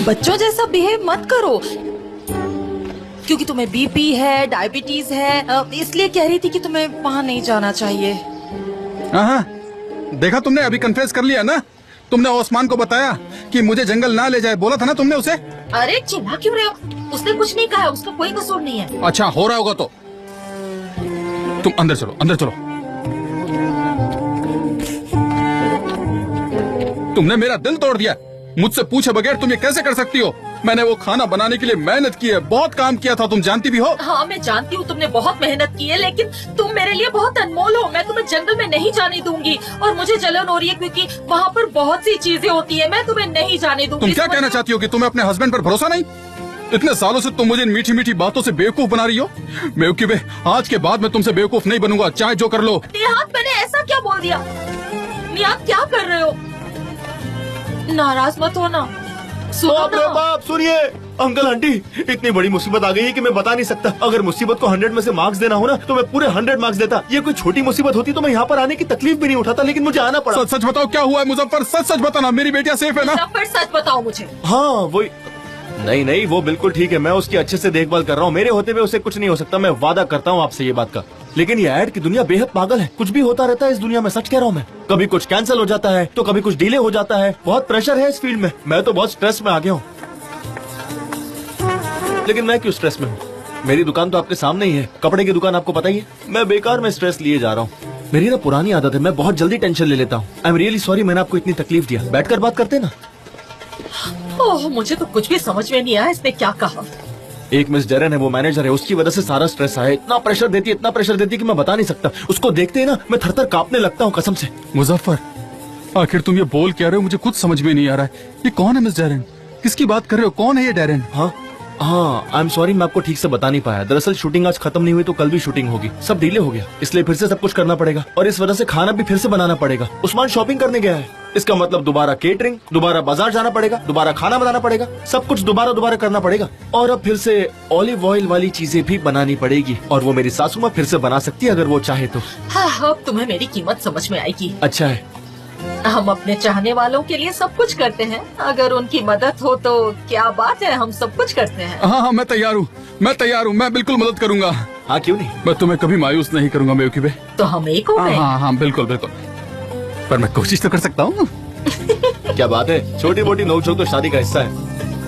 बच्चों जैसा बिहेव मत करो, क्योंकि तुम्हें बीपी है, डायबिटीज है, इसलिए कह रही थी कि तुम्हें वहाँ नहीं जाना चाहिए। हाँ, देखा तुमने, अभी कन्फेस कर लिया ना। तुमने ओस्मान को बताया कि मुझे जंगल ना ले जाए, बोला था ना तुमने उसे। अरे चिल्ला क्यों रहे हो? उसने कुछ नहीं कहा, उसका कोई कसूर नहीं है। अच्छा हो रहा होगा तो तुम अंदर चलो, अंदर चलो। तुमने मेरा दिल तोड़ दिया। मुझसे पूछे बगैर तुम ये कैसे कर सकती हो? मैंने वो खाना बनाने के लिए मेहनत की है, बहुत काम किया था, तुम जानती भी हो। हाँ मैं जानती हूँ, तुमने बहुत मेहनत की है, लेकिन तुम मेरे लिए बहुत अनमोल हो। मैं तुम्हें जंगल में नहीं जाने दूंगी, और मुझे जलन हो रही है क्योंकि वहाँ पर बहुत सी चीजें होती है। मैं तुम्हें नहीं जाने दूंगी। तुम क्या कहना चाहती हो कि तुम्हें अपने हस्बैंड पर भरोसा नहीं? इतने सालों से तुम मुझे इन मीठी मीठी बातों से बेवकूफ बना रही हो। बेवकूफ, आज के बाद मैं तुमसे बेवकूफ नहीं बनूंगा, चाहे जो कर लो। निहात, मैंने ऐसा क्या बोल दिया? निहात क्या कर रहे हो? नाराज मत हो ना। बाप रे बाप, सुनिए अंकल आंटी, इतनी बड़ी मुसीबत आ गई है कि मैं बता नहीं सकता। अगर मुसीबत को 100 में से मार्क्स देना हो ना, तो मैं पूरे 100 मार्क्स देता। ये कोई छोटी मुसीबत होती तो मैं यहाँ पर आने की तकलीफ भी नहीं उठाता, लेकिन मुझे आना पड़ा। सच सच बताओ क्या हुआ है मुजफ्फर? सच सच बताना, मेरी बेटियां सेफ है ना? मुजफ्फर सच बताओ मुझे। हाँ वही, नहीं नहीं वो बिल्कुल ठीक है, मैं उसकी अच्छे से देखभाल कर रहा हूँ। मेरे होते हुए उसे कुछ नहीं हो सकता, मैं वादा करता हूँ आपसे ये बात का। लेकिन ये ऐड की दुनिया बेहद पागल है, कुछ भी होता रहता है इस दुनिया में, सच कह रहा हूँ मैं। कभी कुछ कैंसिल हो जाता है तो कभी कुछ डिले हो जाता है। बहुत प्रेशर है इस फील्ड में, मैं तो बहुत स्ट्रेस में आ गया हूँ। लेकिन मैं क्यों स्ट्रेस में हूँ? मेरी दुकान तो आपके सामने ही है, कपड़े की दुकान, आपको पता ही है। मैं बेकार में स्ट्रेस लिए जा रहा हूँ। मेरी ना पुरानी आदत है, मैं बहुत जल्दी टेंशन ले लेता हूँ। आई एम रियली सॉरी, मैंने आपको इतनी तकलीफ दिया। बैठकर बात करते ना। ओह, मुझे तो कुछ भी समझ में नहीं आया इसने क्या कहा। एक मिस डेरेन है, वो मैनेजर है, उसकी वजह से सारा स्ट्रेस आया। इतना प्रेशर देती है कि मैं बता नहीं सकता। उसको देखते ही ना मैं थर थर कांपने लगता हूँ, कसम से। मुजफ्फर, आखिर तुम ये बोल क्या रहे हो? मुझे कुछ समझ में नहीं आ रहा है। ये कौन है मिस डेरेन? किसकी बात कर रहे हो? कौन है ये डेरेन? हाँ आई एम सॉरी, मैं आपको ठीक से बता नहीं पाया। दरअसल शूटिंग आज खत्म नहीं हुई तो कल भी शूटिंग होगी, सब डिले हो गया, इसलिए फिर से सब कुछ करना पड़ेगा। और इस वजह से खाना भी फिर से बनाना पड़ेगा। उस्मान शॉपिंग करने गया है, इसका मतलब दोबारा केटरिंग, दोबारा बाजार जाना पड़ेगा, दोबारा खाना बनाना पड़ेगा, सब कुछ दोबारा करना पड़ेगा। और अब फिर से ऑलिव ऑयल वाली चीजें भी बनानी पड़ेगी, और वो मेरी सासू माँ फिर से बना सकती है अगर वो चाहे तो। हाँ, अब तुम्हें मेरी कीमत समझ में आएगी। अच्छा है, हम अपने चाहने वालों के लिए सब कुछ करते हैं, अगर उनकी मदद हो तो क्या बात है, हम सब कुछ करते हैं। हाँ, मैं तैयार हूँ, मैं बिल्कुल मदद करूँगा। हाँ क्यों नहीं, मैं तुम्हें कभी मायूस नहीं करूँगा बेवकूफ़े। तो हम एक हो गए। हाँ बिल्कुल, पर मैं कोशिश तो कर सकता हूँ। क्या बात है, छोटी मोटी नोक झोंक तो शादी का हिस्सा है।